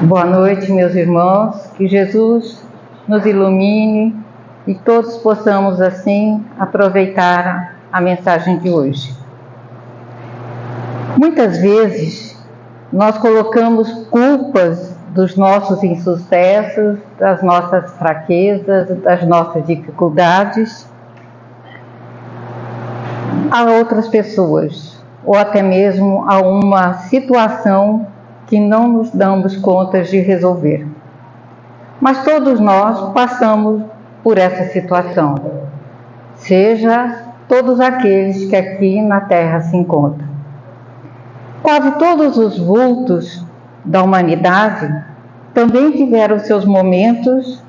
Boa noite, meus irmãos, que Jesus nos ilumine e todos possamos, assim, aproveitar a mensagem de hoje. Muitas vezes, nós colocamos culpas dos nossos insucessos, das nossas fraquezas, das nossas dificuldades a outras pessoas, ou até mesmo a uma situação que não nos damos conta de resolver. Mas todos nós passamos por essa situação, seja todos aqueles que aqui na Terra se encontram. Quase todos os vultos da humanidade também tiveram seus momentos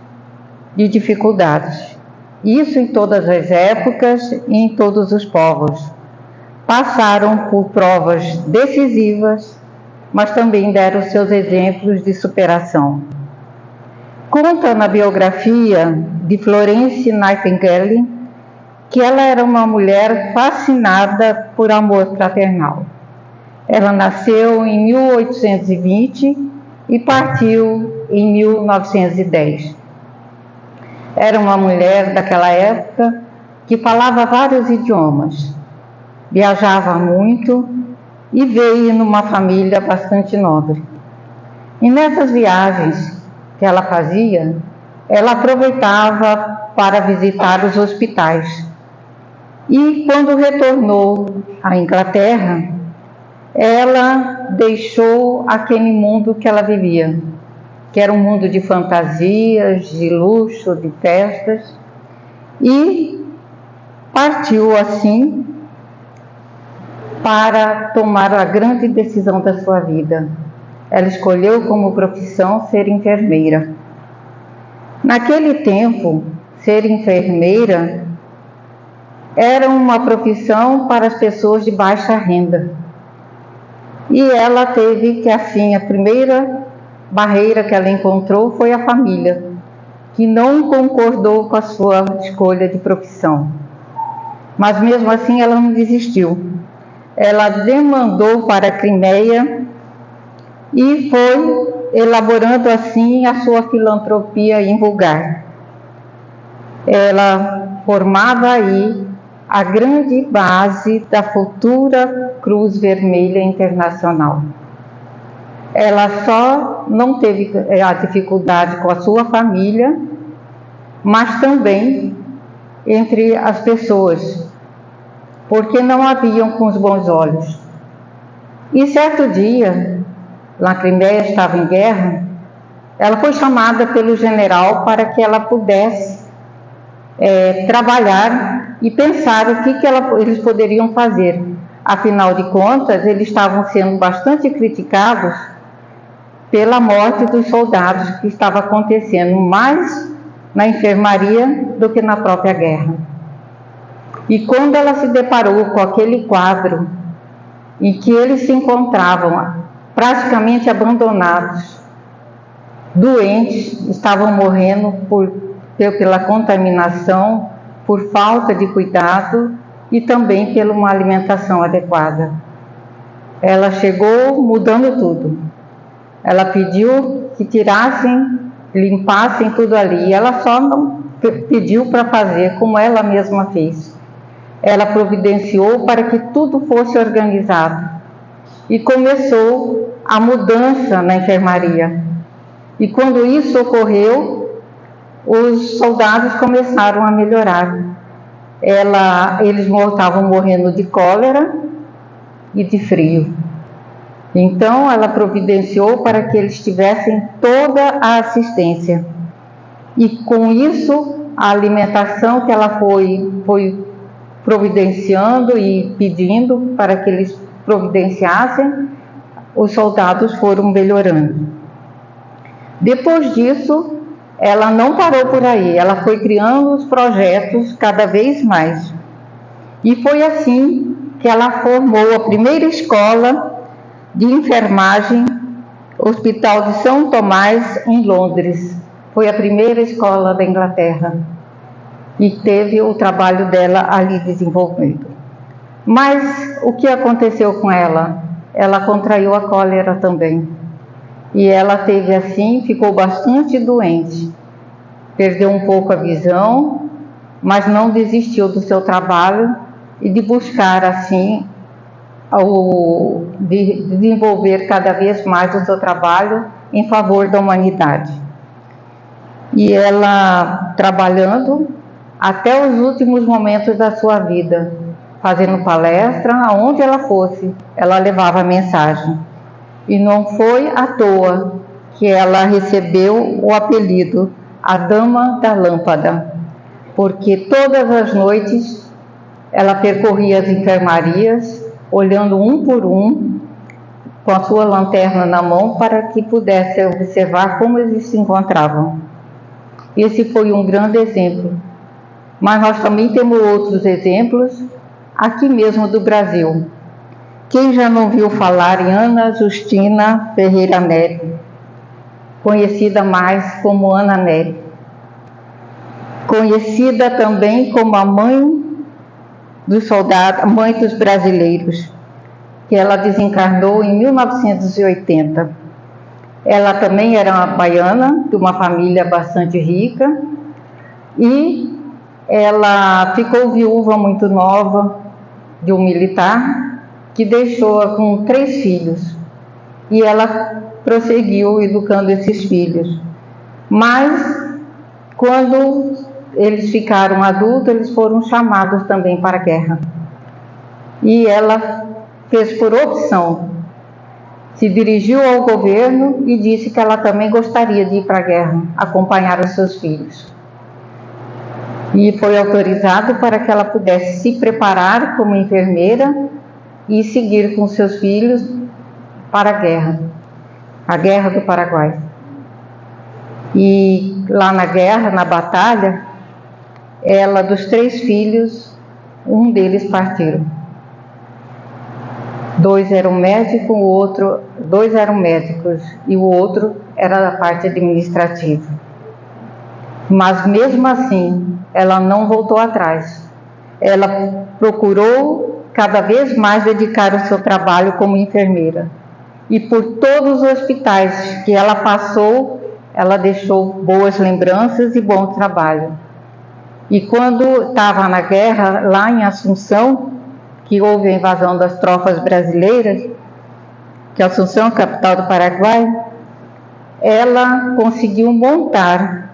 de dificuldades. Isso em todas as épocas e em todos os povos. Passaram por provas decisivas, mas também deram seus exemplos de superação. Conta na biografia de Florence Nightingale que ela era uma mulher fascinada por amor fraternal. Ela nasceu em 1820 e partiu em 1910. Era uma mulher daquela época que falava vários idiomas, viajava muito e veio numa família bastante nobre. E nessas viagens que ela fazia, ela aproveitava para visitar os hospitais. E quando retornou à Inglaterra, ela deixou aquele mundo que ela vivia, que era um mundo de fantasias, de luxo, de festas, e partiu assim para tomar a grande decisão da sua vida. Ela escolheu como profissão ser enfermeira. Naquele tempo, ser enfermeira era uma profissão para as pessoas de baixa renda. E ela teve que, assim, a primeira barreira que ela encontrou foi a família, que não concordou com a sua escolha de profissão. Mas mesmo assim ela não desistiu. Ela demandou para a Crimeia e foi elaborando assim a sua filantropia em vulgar. Ela formava aí a grande base da futura Cruz Vermelha Internacional. Ela só não teve a dificuldade com a sua família, mas também entre as pessoas, porque não a viam com os bons olhos. E certo dia, a Crimeia estava em guerra, ela foi chamada pelo general para que ela pudesse trabalhar e pensar o que eles poderiam fazer. Afinal de contas, eles estavam sendo bastante criticados pela morte dos soldados que estava acontecendo mais na enfermaria do que na própria guerra. E quando ela se deparou com aquele quadro em que eles se encontravam praticamente abandonados, doentes, estavam morrendo pela contaminação, por falta de cuidado e também pela uma alimentação adequada. Ela chegou mudando tudo. Ela pediu que tirassem, limpassem tudo ali. E ela só não pediu para fazer como ela mesma fez. Ela providenciou para que tudo fosse organizado. E começou a mudança na enfermaria. E quando isso ocorreu, os soldados começaram a melhorar. Eles estavam morrendo de cólera e de frio. Então, ela providenciou para que eles tivessem toda a assistência. E com isso, a alimentação que ela foi providenciando e pedindo para que eles providenciassem, os soldados foram melhorando. Depois disso, ela não parou por aí, ela foi criando os projetos cada vez mais. E foi assim que ela formou a primeira escola de enfermagem, Hospital de São Tomás, em Londres. Foi a primeira escola da Inglaterra. E teve o trabalho dela ali desenvolvido. Mas o que aconteceu com ela? Ela contraiu a cólera também. E ela teve assim, ficou bastante doente, perdeu um pouco a visão, mas não desistiu do seu trabalho e de buscar assim de desenvolver cada vez mais o seu trabalho em favor da humanidade. E ela trabalhando até os últimos momentos da sua vida, fazendo palestra, aonde ela fosse, ela levava a mensagem. E não foi à toa que ela recebeu o apelido a Dama da Lâmpada, porque todas as noites ela percorria as enfermarias, olhando um por um, com a sua lanterna na mão, para que pudesse observar como eles se encontravam. Esse foi um grande exemplo. Mas nós também temos outros exemplos, aqui mesmo do Brasil. Quem já não viu falar em Ana Justina Ferreira Nery, conhecida mais como Ana Nery, conhecida também como a mãe dos soldados, mãe dos brasileiros, que ela desencarnou em 1980. Ela também era uma baiana, de uma família bastante rica, e ela ficou viúva muito nova de um militar, que deixou-a com 3 filhos, e ela prosseguiu educando esses filhos. Mas, quando eles ficaram adultos, eles foram chamados também para a guerra. E ela fez por opção, se dirigiu ao governo e disse que ela também gostaria de ir para a guerra, acompanhar os seus filhos. E foi autorizado para que ela pudesse se preparar como enfermeira e seguir com seus filhos para a guerra do Paraguai. E lá na guerra, na batalha, ela, dos 3 filhos, um deles partiram. 2 eram médicos, dois eram médicos e o outro era da parte administrativa. Mas mesmo assim, ela não voltou atrás. Ela procurou cada vez mais dedicar o seu trabalho como enfermeira. E por todos os hospitais que ela passou, ela deixou boas lembranças e bom trabalho. E quando estava na guerra, lá em Assunção, que houve a invasão das tropas brasileiras, que Assunção, capital do Paraguai, ela conseguiu montar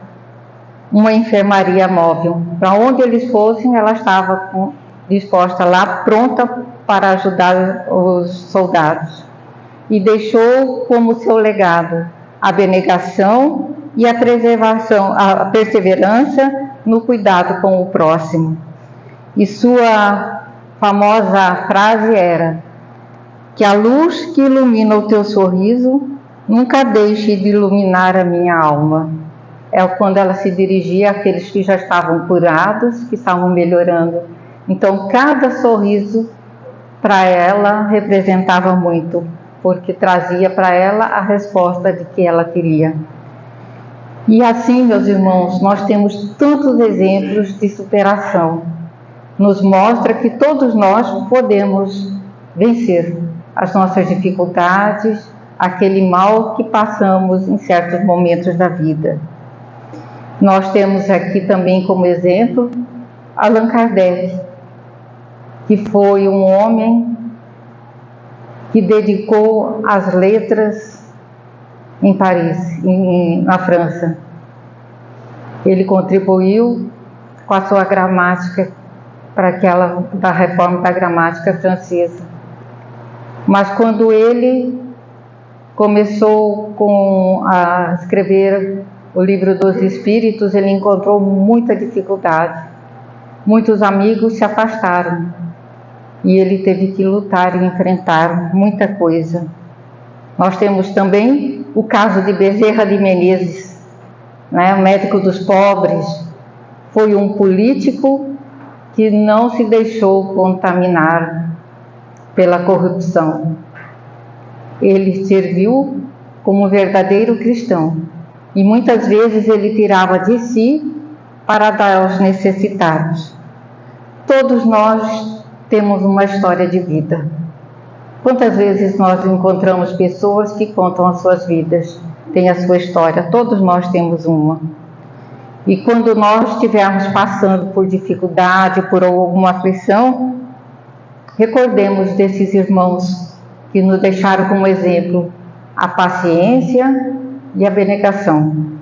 uma enfermaria móvel. Para onde eles fossem, ela estava disposta lá, pronta para ajudar os soldados. E deixou como seu legado a abnegação e a preservação, a perseverança no cuidado com o próximo. E sua famosa frase era: que a luz que ilumina o teu sorriso nunca deixe de iluminar a minha alma. É quando ela se dirigia àqueles que já estavam curados, que estavam melhorando. Então, cada sorriso para ela representava muito, porque trazia para ela a resposta de que ela queria. E assim, meus irmãos, nós temos tantos exemplos de superação. Nos mostra que todos nós podemos vencer as nossas dificuldades, aquele mal que passamos em certos momentos da vida. Nós temos aqui também como exemplo Allan Kardec, que foi um homem que dedicou as letras em Paris, na França. Ele contribuiu com a sua gramática para aquela da reforma da gramática francesa. Mas quando ele começou a escrever o Livro dos Espíritos, ele encontrou muita dificuldade. Muitos amigos se afastaram e ele teve que lutar e enfrentar muita coisa. Nós temos também o caso de Bezerra de Menezes, o médico dos pobres. Foi um político que não se deixou contaminar pela corrupção. Ele serviu como um verdadeiro cristão e muitas vezes ele tirava de si para dar aos necessitados. Todos nós temos uma história de vida Quantas vezes nós encontramos pessoas que contam as suas vidas, têm a sua história, todos nós temos uma. E quando nós estivermos passando por dificuldade, por alguma aflição, recordemos desses irmãos que nos deixaram como exemplo a paciência e a abnegação,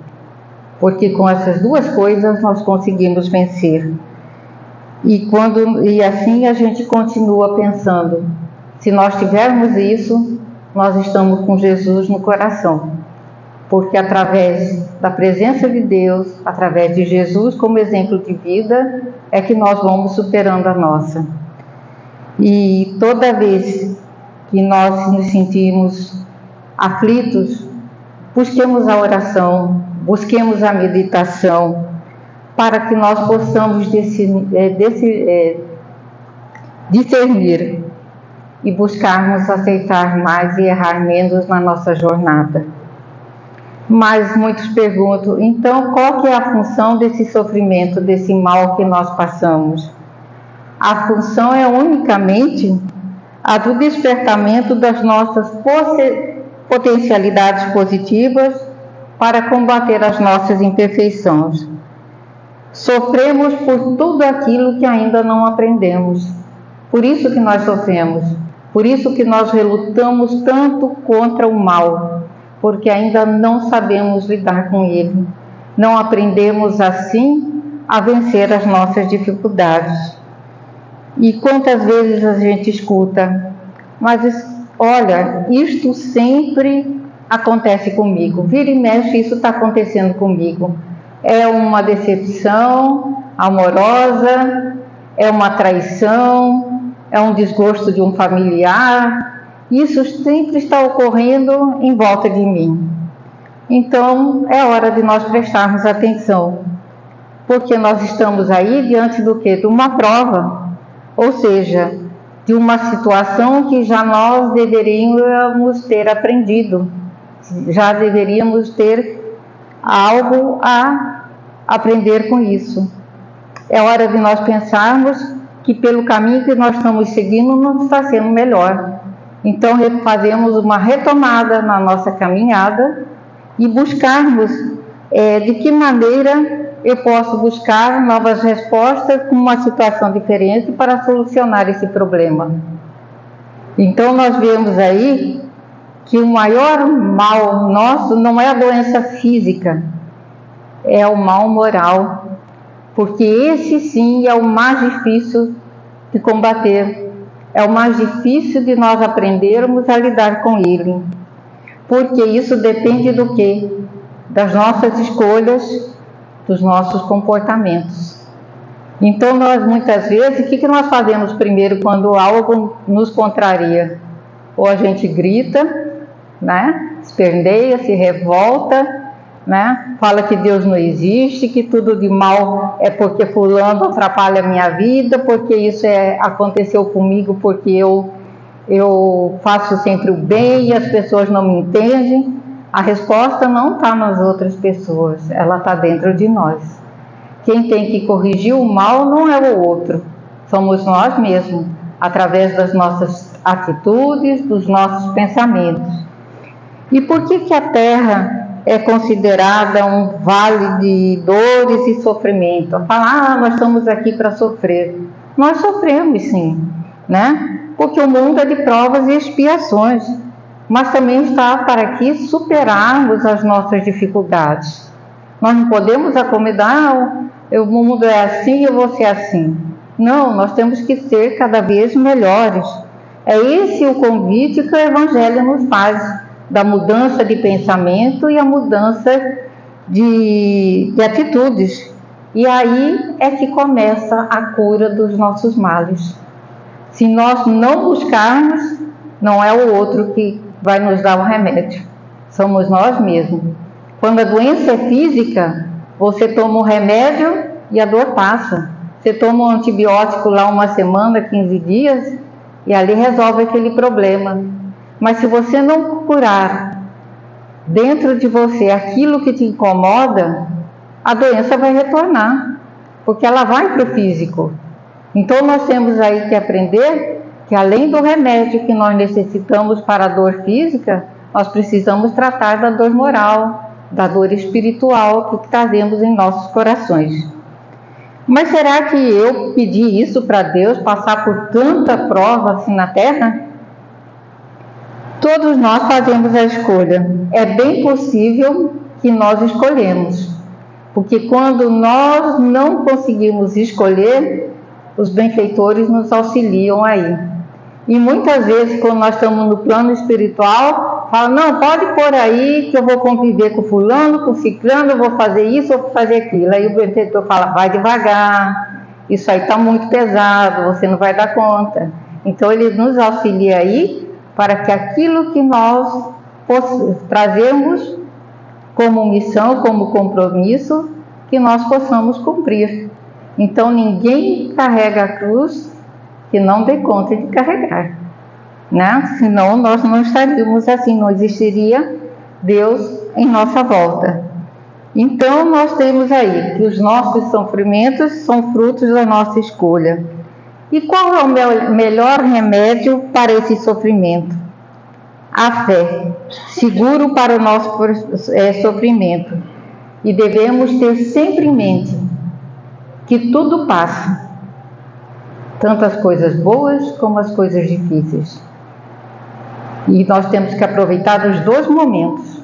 porque com essas duas coisas nós conseguimos vencer. E assim a gente continua pensando, se nós tivermos isso, nós estamos com Jesus no coração, porque através da presença de Deus, através de Jesus como exemplo de vida, é que nós vamos superando a nossa. E toda vez que nós nos sentimos aflitos, busquemos a oração, busquemos a meditação, para que nós possamos discernir e buscarmos aceitar mais e errar menos na nossa jornada. Mas muitos perguntam, então qual que é a função desse sofrimento, desse mal que nós passamos? A função é unicamente a do despertamento das nossas potencialidades positivas para combater as nossas imperfeições. Sofremos por tudo aquilo que ainda não aprendemos. Por isso que nós sofremos. Por isso que nós relutamos tanto contra o mal, porque ainda não sabemos lidar com ele. Não aprendemos assim a vencer as nossas dificuldades. E quantas vezes a gente escuta, mas olha, isto sempre acontece comigo, vira e mexe, isso está acontecendo comigo. É uma decepção amorosa, é uma traição, é um desgosto de um familiar, isso sempre está ocorrendo em volta de mim. Então é hora de nós prestarmos atenção, porque nós estamos aí diante do quê? De uma prova, ou seja, de uma situação que já nós deveríamos ter aprendido, já deveríamos ter algo a aprender com isso. É hora de nós pensarmos que pelo caminho que nós estamos seguindo não está sendo melhor. Então fazemos uma retomada na nossa caminhada e buscarmos de que maneira eu posso buscar novas respostas com uma situação diferente para solucionar esse problema. Então nós vemos aí que o maior mal nosso não é a doença física, é o mal moral, porque esse sim é o mais difícil de combater, é o mais difícil de nós aprendermos a lidar com ele, porque isso depende do quê? Das nossas escolhas, dos nossos comportamentos. Então nós muitas vezes, o que nós fazemos primeiro quando algo nos contraria? Ou a gente grita, né? Esperneia, se revolta, né? Fala que Deus não existe, que tudo de mal é porque fulano atrapalha a minha vida, porque isso aconteceu comigo porque eu faço sempre o bem e as pessoas não me entendem. A resposta não está nas outras pessoas, ela está dentro de nós. Quem tem que corrigir o mal não é o outro, somos nós mesmos, através das nossas atitudes, dos nossos pensamentos. E por que a Terra é considerada um vale de dores e sofrimento? Falar, nós estamos aqui para sofrer. Nós sofremos sim, né? Porque o mundo é de provas e expiações, mas também está para que superarmos as nossas dificuldades. Nós não podemos acomodar, o mundo é assim, eu vou ser assim. Não, nós temos que ser cada vez melhores. É esse o convite que o Evangelho nos faz, da mudança de pensamento e a mudança de atitudes. E aí é que começa a cura dos nossos males. Se nós não buscarmos, não é o outro que vai nos dar o remédio, somos nós mesmos. Quando a doença é física, você toma um remédio e a dor passa. Você toma um antibiótico lá uma semana, 15 dias, e ali resolve aquele problema. Mas se você não curar dentro de você aquilo que te incomoda, a doença vai retornar, porque ela vai para o físico. Então nós temos aí que aprender que além do remédio que nós necessitamos para a dor física, nós precisamos tratar da dor moral, da dor espiritual que trazemos em nossos corações. Mas será que eu pedi isso para Deus, passar por tanta prova assim na Terra? Todos nós fazemos a escolha. É bem possível que nós escolhemos, porque quando nós não conseguimos escolher, os benfeitores nos auxiliam aí. E muitas vezes, quando nós estamos no plano espiritual, fala, não, pode pôr aí que eu vou conviver com fulano, com ciclano, eu vou fazer isso, eu vou fazer aquilo. Aí o benfeitor fala, vai devagar, isso aí está muito pesado, você não vai dar conta. Então ele nos auxilia aí para que aquilo que nós trazemos como missão, como compromisso, que nós possamos cumprir. Então ninguém carrega a cruz que não dê conta de carregar, né? Senão nós não estaríamos assim, não existiria Deus em nossa volta. Então nós temos aí que os nossos sofrimentos são frutos da nossa escolha. E qual é o melhor remédio para esse sofrimento? A fé, seguro para o nosso sofrimento. E devemos ter sempre em mente que tudo passa, tanto as coisas boas como as coisas difíceis. E nós temos que aproveitar os dois momentos.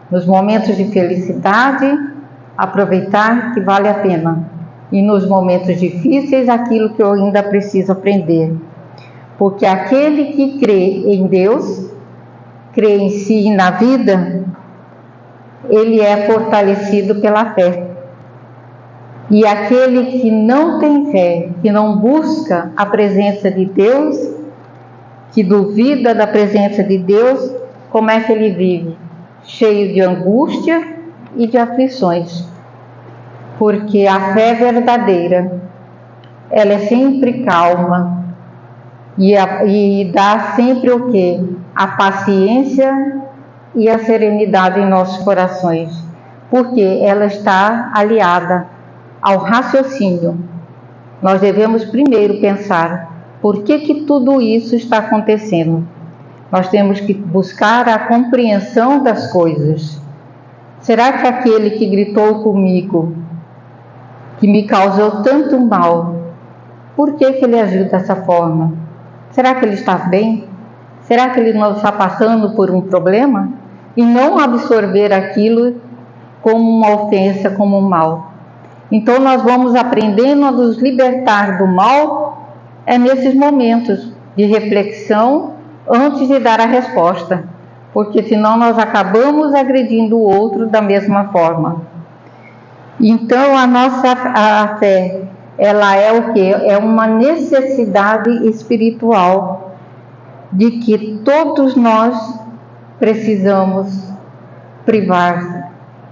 Nos momentos de felicidade, aproveitar que vale a pena. E nos momentos difíceis, aquilo que eu ainda preciso aprender. Porque aquele que crê em Deus, crê em si e na vida, ele é fortalecido pela fé. E aquele que não tem fé, que não busca a presença de Deus, que duvida da presença de Deus, como é que ele vive? Cheio de angústia e de aflições. Porque a fé verdadeira, ela é sempre calma e dá sempre o quê? A paciência e a serenidade em nossos corações. Porque ela está aliada ao raciocínio. Nós devemos primeiro pensar por que tudo isso está acontecendo. Nós temos que buscar a compreensão das coisas. Será que aquele que gritou comigo, que me causou tanto mal, por que ele agiu dessa forma? Será que ele está bem? Será que ele não está passando por um problema? E não absorver aquilo como uma ofensa, como um mal. Então nós vamos aprendendo a nos libertar do mal nesses momentos de reflexão antes de dar a resposta, porque senão nós acabamos agredindo o outro da mesma forma. Então a fé, ela é o quê? É uma necessidade espiritual de que todos nós precisamos privar,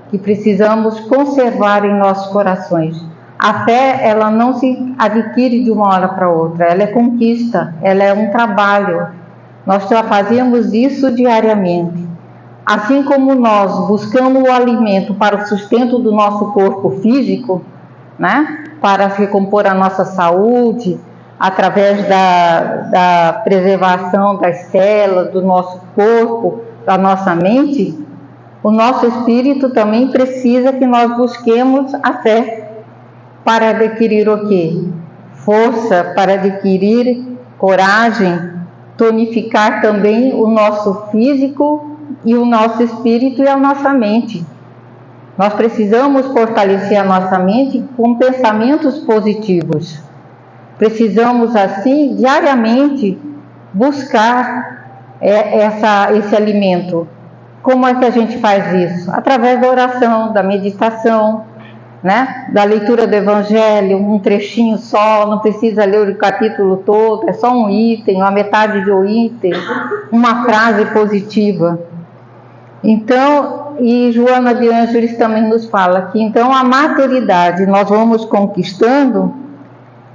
que precisamos conservar em nossos corações. A fé, ela não se adquire de uma hora para outra, ela é conquista, ela é um trabalho. Nós já fazemos isso diariamente. Assim como nós buscamos o alimento para o sustento do nosso corpo físico, né? Para recompor a nossa saúde, através da preservação das células do nosso corpo, da nossa mente, o nosso espírito também precisa que nós busquemos a fé para adquirir o quê? Força, para adquirir coragem, tonificar também o nosso físico e o nosso espírito e a nossa mente. Nós precisamos fortalecer a nossa mente com pensamentos positivos. Precisamos, assim, diariamente buscar esse alimento. Como é que a gente faz isso? Através da oração, da meditação, né? Da leitura do Evangelho, um trechinho só, não precisa ler o capítulo todo, é só um item, uma metade de um item, uma frase positiva. Então, e Joana de Ângeles também nos fala que então a maturidade nós vamos conquistando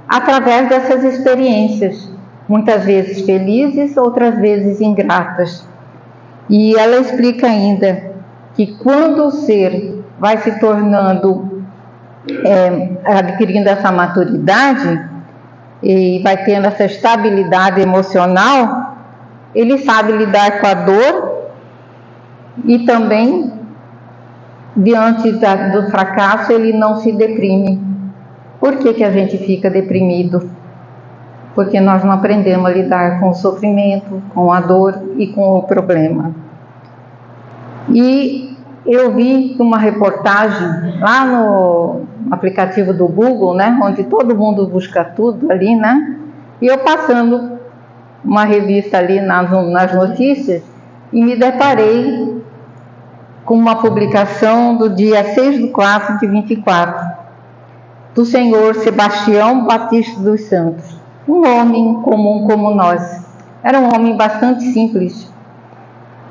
através dessas experiências, muitas vezes felizes, outras vezes ingratas. E ela explica ainda que quando o ser vai se tornando, adquirindo essa maturidade, e vai tendo essa estabilidade emocional, ele sabe lidar com a dor e também, diante do fracasso, ele não se deprime. Por que a gente fica deprimido? Porque nós não aprendemos a lidar com o sofrimento, com a dor e com o problema. E eu vi uma reportagem lá no aplicativo do Google, né, onde todo mundo busca tudo ali, né? E eu passando uma revista ali nas notícias e me deparei com uma publicação do dia 6/4/24, do senhor Sebastião Batista dos Santos, um homem comum como nós. Era um homem bastante simples.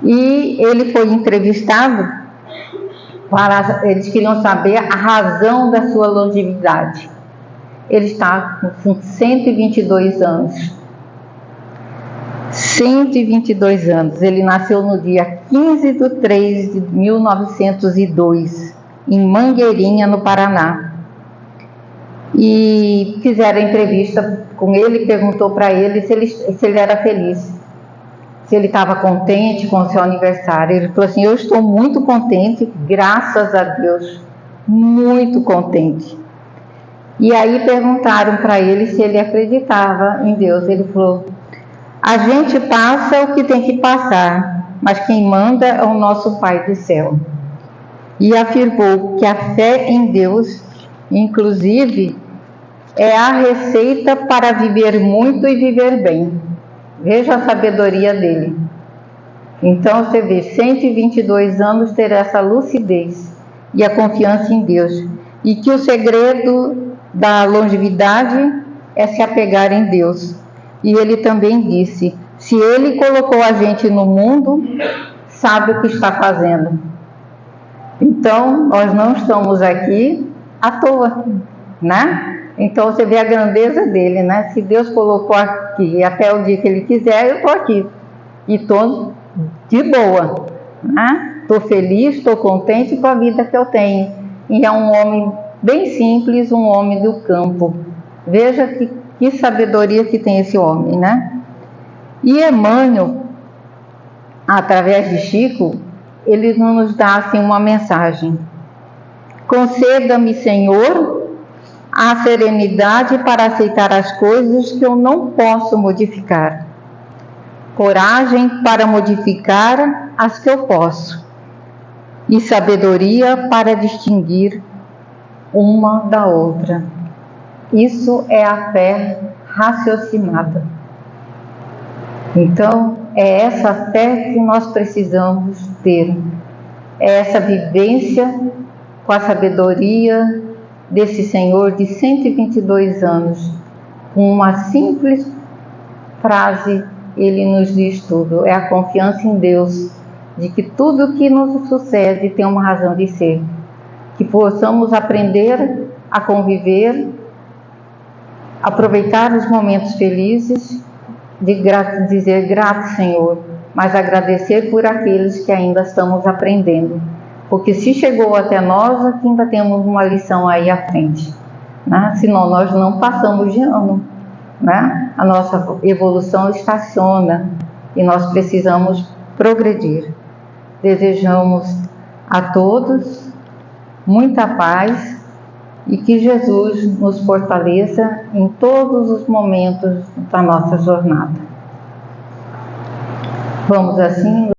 E ele foi entrevistado eles queriam saber a razão da sua longevidade. Ele está com 122 anos. 122 anos. Ele nasceu no dia 15/3/1902, em Mangueirinha, no Paraná. E fizeram a entrevista com ele, perguntou para ele se ele era feliz, se ele estava contente com o seu aniversário. Ele falou assim: eu estou muito contente, graças a Deus, muito contente. E aí perguntaram para ele se ele acreditava em Deus. Ele falou: a gente passa o que tem que passar, mas quem manda é o nosso Pai do céu. E afirmou que a fé em Deus, inclusive, é a receita para viver muito e viver bem. Veja a sabedoria dele. Então você vê, 122 anos ter essa lucidez e a confiança em Deus. E que o segredo da longevidade é se apegar em Deus. E ele também disse: se ele colocou a gente no mundo, sabe o que está fazendo. Então nós não estamos aqui à toa, né? Então você vê a grandeza dele, né? Se Deus colocou aqui até o dia que ele quiser, eu estou aqui. E estou de boa, né? Estou feliz, estou contente com a vida que eu tenho. E é um homem bem simples, um homem do campo. Veja que sabedoria que tem esse homem, né? E Emmanuel, através de Chico, ele nos dá assim uma mensagem: conceda-me, Senhor, a serenidade para aceitar as coisas que eu não posso modificar, coragem para modificar as que eu posso, e sabedoria para distinguir uma da outra. Isso é a fé raciocinada. Então, é essa fé que nós precisamos ter, é essa vivência com a sabedoria desse senhor de 122 anos. Com uma simples frase, ele nos diz tudo. É a confiança em Deus, de que tudo que nos sucede tem uma razão de ser. Que possamos aprender a conviver, aproveitar os momentos felizes, dizer grato, Senhor, mas agradecer por aqueles que ainda estamos aprendendo. Porque se chegou até nós, aqui ainda temos uma lição aí à frente, né? Senão nós não passamos de ano, né? A nossa evolução estaciona e nós precisamos progredir. Desejamos a todos muita paz e que Jesus nos fortaleça em todos os momentos da nossa jornada. Vamos assim